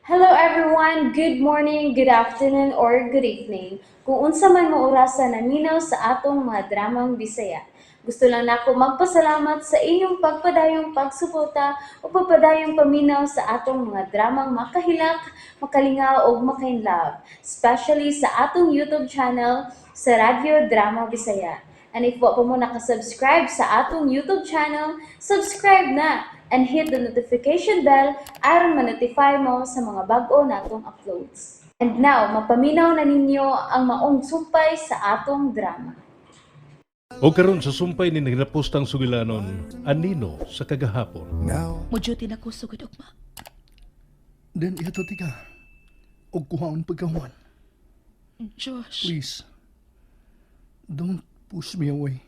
Hello everyone, good morning, good afternoon, or good evening. Kung unsa man mo orasan naminaw sa atong mga dramang Bisaya. Gusto lang nako magpasalamat sa inyong pagpadayong pagsuporta o pagpadayong paminaw sa atong mga dramang makahilak, makalingaw o makainlove, especially sa atong YouTube channel sa Radyo Drama Bisaya. And if wa pa mo nakasubscribe sa atong YouTube channel, subscribe na and hit the notification bell aron ma-notify mo sa mga bag-o natong uploads. And now, mapaminaw na ninyo ang maong sumpay sa atong drama. O karon sa sumpay ni nagapostang sugilanon, anino sa kagahapon. Mudyuti na ko sugod ugma. Then ito tika. O kuhaon pagkawan. Josh, Please. Don't push me away.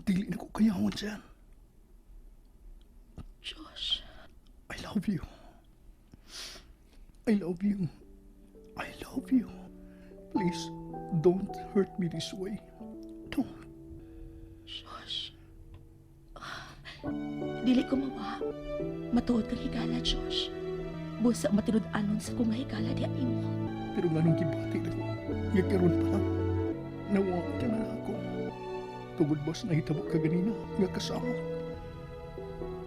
Dili na ko kayawan dyan. Josh. I love you. I love you. I love you. Please, don't hurt me this way. Don't. Josh. Dili ko mawa. Matuod kang higala, Josh. Busa matinud-anon sa kong higala di imo. Pero ganong gibati na ko. Nga karon pa lang. Nawa ka na ako. Tugod bas na hitabo ka ganina. Nga kasama.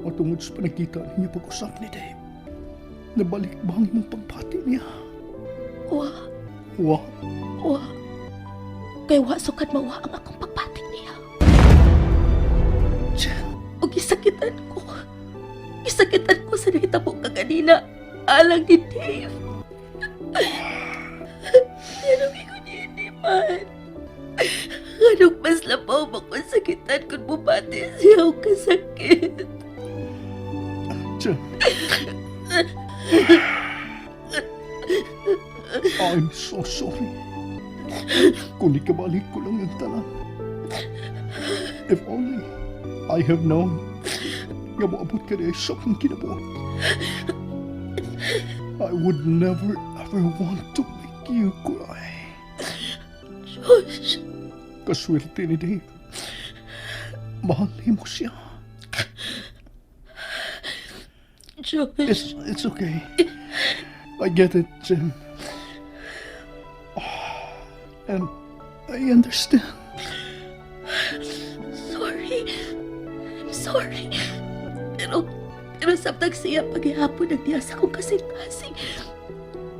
O tungod sa panagkita niya pag-usap ni Dave. Nabalik ba ang imong pagbati niya? Wa, Wa. wa. Kay wa sukad mawa ang akong pagpating niya. Jen. O gisakitan ko. Gisakitan ko sa nahitabo ka ganina. Alang ni Dave. Anong ikunin ni man? Anong mas labaw ba kung sakitan kung bumati siya o kasakit? Jen. I'm so sorry. Kung ikabalik ko lang yung talan. If only I have known nga moabot ka na sa akong kinabuhat. I would never ever want to make you cry. Josh, Kaswerte ni Dave. Mahalin mo siya. Josh, It's okay. I get it, Jen. And I understand. sorry. I'm sorry. Pero sabtag siya paghihapon ng diya sa kong kasing-kasing.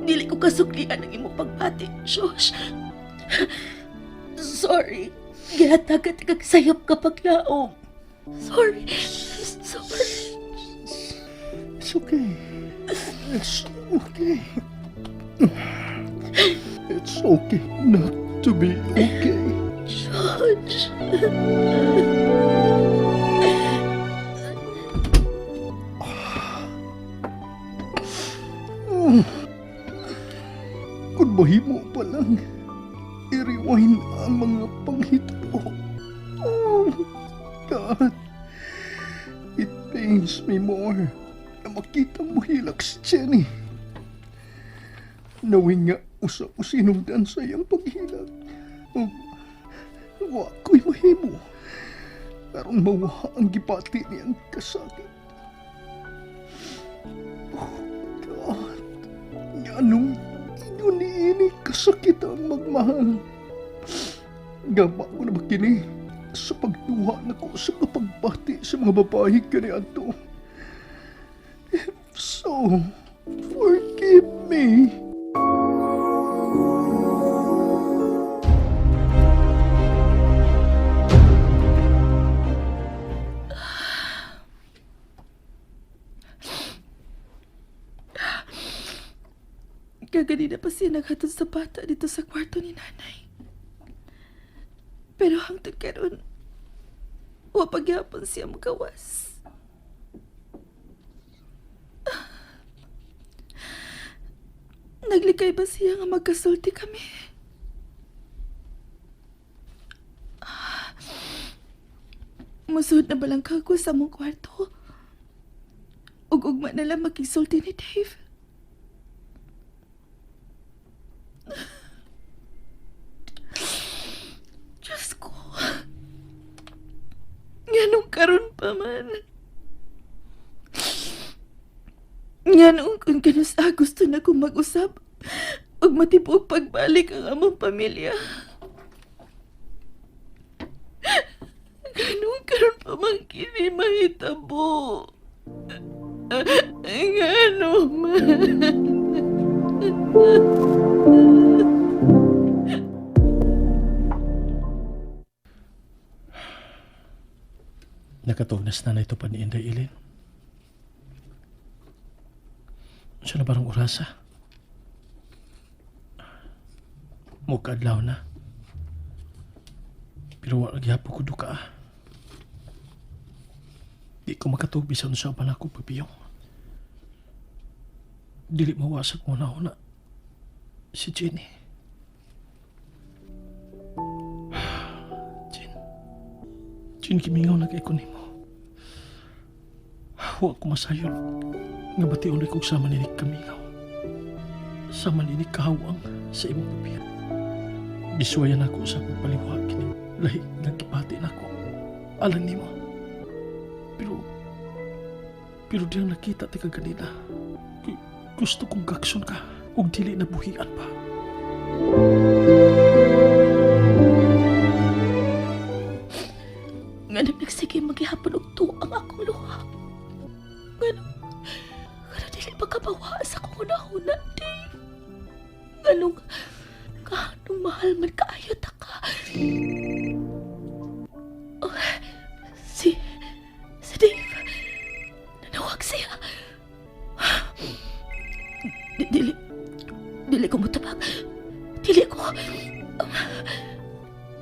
Dili ko kasuklian ang imong pagbati, Josh. Sorry. Gihatagat kag sayop ka paglaom. Sorry. Sorry. It's okay. It's okay. It's okay not to be okay. Josh. Kung mahimo pa lang, i-rewind ang mga panghitabo. Oh, God. It pains me more na makita mo hilak si Jenny. Knowing nga usap mo sinundan sa iyang paghilak. Wa ko'y mahimo. Karon mawa ang gipati niyang kasakit. Oh, God. Anong inyo niini kasakit ang magmahal? Gama ko na makini sa pagduha na ko sa kapagbati sa mga babae kaniadto. If so, forgive me. Kaganina pa siya naghatod sa bata dito sa kwarto ni nanay. Pero hangtod karon, wa pagyapon siya magawas. Naglikay ba siya nga magkasulti kami? Musud na balang kako sa mong kwarto. Ug ugma na lang magkisulti ni Dave. Diyos ko. Nganong karon pa man. Nga Ganun kung sa gusto na kong mag-usap ug matibok pagbalik ang among pamilya. Ganun karon pa man kini mahitabo. Ngano man. Nakatunas na ito pa ni Inday Ilin. Siya na parang orasa. Mukadlaw na. Pero wala gyapo ko duka. Di ko makatubi sa unsa man ako pagpiyong. Dili mawasak mo na si Jenny. Jen, kimingaw na kay ko nimo. Huwag ko masayon. Nga bati ulit kong sama ninig kamingaw. Sama ninig kahawang sa imong papiya. Biswayan ako sa pagpaliwag kining lahi ng kipati na ko. Alam nimo. Pero di ang nakita ti kaganina. Gusto kong gakson ka ug dili na buhian pa. Nga nagsige maghihapon og tuang akong luha. Nga dili pagkabawa sa akong hunahuna, Dave. Ganong mahal man kaayo ta ka. Oh, si Dave. Nanawag siya. Dili ko mutabag. Dili ko.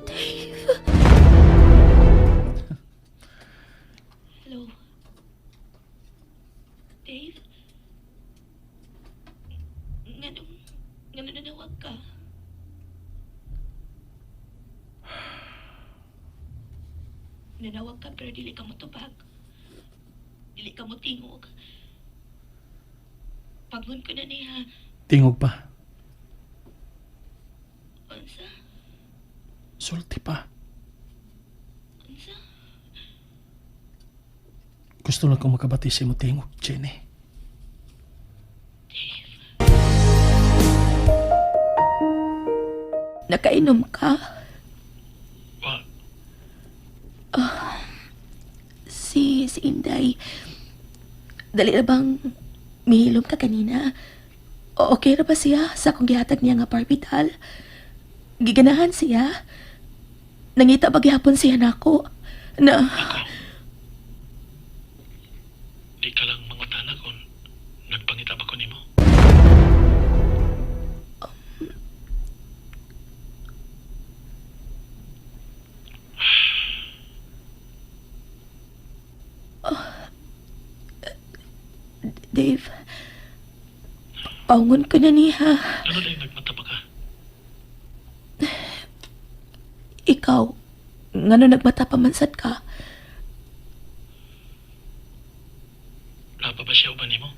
Dave. Hello. Dave? Nga nanawag ka? Nanawag ka pero dili ka mo tubag. Dili ka mo tingog. Pagun ko na niya. Tingog pa. Unsa? Sulti pa. Unsa? Gusto lang kong makabati sa mo tingog, Jenny. Nakainom ka? What? Si Inday. Dali na bang mihilom ka kanina? O okay na ba siya sa kung gihatag niya nga parbital? Giganahan siya? Nangita ba gihapon siya nako? Na... Di ka lang mangutana kung nagpangita ba ko nimo. Dave, paungon ko na niya. Ano na yung nagmata pa ka? Ikaw, ngano nagmata pamansat ka? Lapa ba siya uban nimo?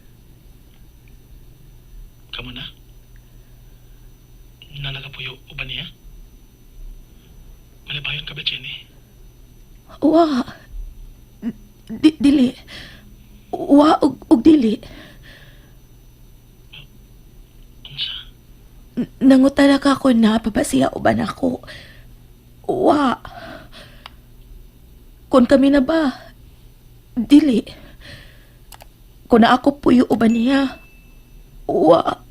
Kamu na? Nalagapuyo uban niya? Malibayon ka ba, Jenny? Wa. Dili. Wa og dili. Unsa? Nangutana ka ko na papasiya uban ako. Wa. Kung kami na ba? Dili. Kung na ako puyo uban niya. Wa.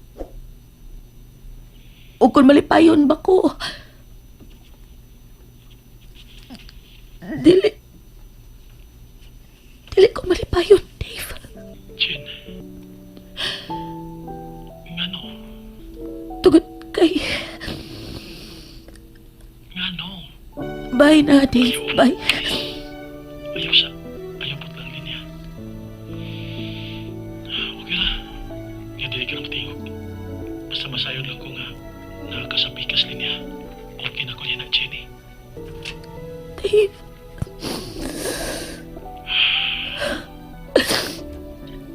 O kung malipayon ba ko? Dili. Dili ko malipayon, Dave. Jen. Ngano? Tugod kay... Ngano? Bye na, Dave. Bye. Ayaw sa... Ayaw po lang linya. Okay na. Nga di ka lang tingog. Basta masayod lang ko nga nakakasabikas linya. Okay na ko yan na, Jenny. Dave.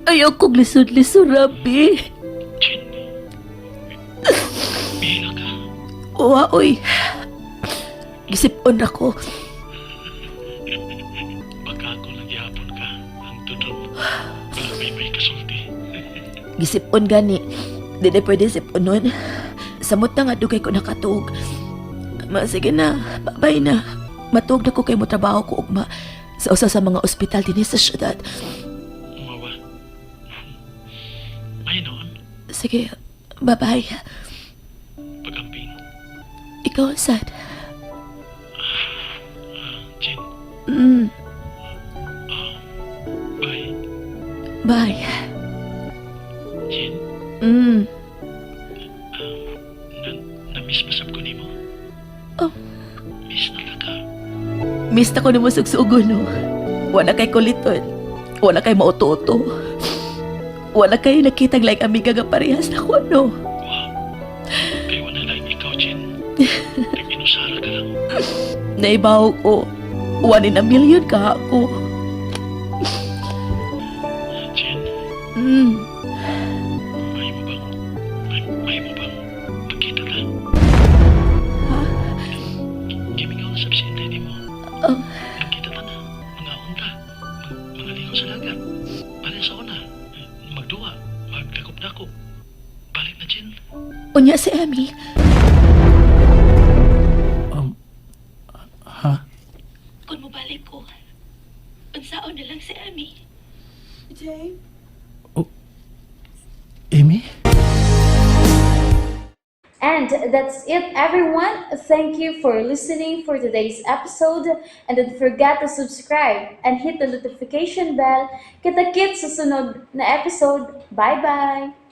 Ayaw kong lisod-lisod, Rabi. Jen. Mihila ka. Wa, oy. Gisipon ako. Baka ako nagyapon ka. Ang tudong. May kasulti. Gisipon gani. Di na pwede siponon. Samot na nga dugay ko nakatug. Sige na, babay na. Matug na ko kay mo trabaho ko ugma sa usa sa mga ospital din sa syudad. Mawa. Ay noon, Sige, bye-bye. pag-amping. Ikaw, sad. Jen, bye. Bye. Jen, na-miss masab ko nimo. Oh. Miss na ka. Miss na ko na mo sugsugo, no? Wala kay kuliton. Wala kay mauto-uto. Wala kay nakitag like amiga nga parehas na ko, no? Kaya wala lang ikaw, Jen. Nag-inusara ka lang. Naibaw ko. 1 in a million ka ako. Jen, may mo bang pagkita ta? Ha? Kimigaw na sabsinte di mo. Oh. Pagkita ta na. Mga unta. Mga ligo sa dagat. Balik sa una. Magduwa. Magdakop-dakop. Balik na, Jen. Unya si Emmy. Ha? Kung mabalik ko, unsaon na lang si Emmy. Jay? Amy? And that's it, everyone. Thank you for listening for today's episode. And don't forget to subscribe and hit the notification bell. Kita-kits sa sunod na episode. Bye-bye!